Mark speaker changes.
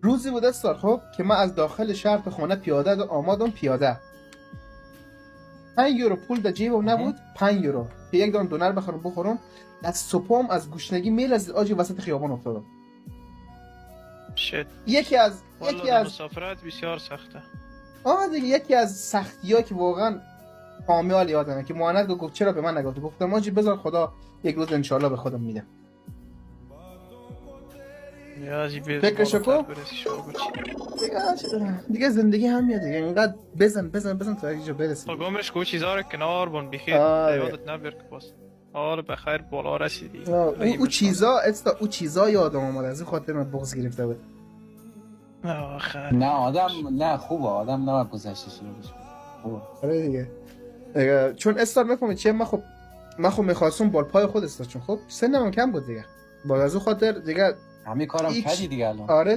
Speaker 1: روزی بود استاد خب که من از داخل شهر به خونه پیاده آمادم پیاده 5 یورو پول در جیبم نبود 5 یورو که یک دانه دونر بخورم از صبحم از گشنگی میل از آجی وسط خیابان افتادم
Speaker 2: شت
Speaker 1: یکی از
Speaker 2: مسافرت بسیار سخته
Speaker 1: دیگه یکی از سختی‌ها که واقعا کامیال یادمه که معاند گفت چرا به من نگفت گفتم آجی بذار خدا یک روز انشالله به خودم میده فکرشو کو دیگه زندگی همینه دیگه اینقدر بزن تا اینجا برسی
Speaker 2: گمش کو چیزا رو کنار بون بخیر یادت نبر که باز حالا بخیر بالا رسیدی
Speaker 1: او چیزا یادم اومد از این خاطر من بغض گرفته بود
Speaker 3: نه آدم نه خوبه آدم نباید گذشتش رو بشه خوبه
Speaker 1: آره دیگه چون استار میفهمید چیه من خب میخواستم بال پای خود استار چون خب سنم کم بود دیگه باز از اون خاطر دیگه
Speaker 3: همین کارم کردی دیگه الان
Speaker 1: آره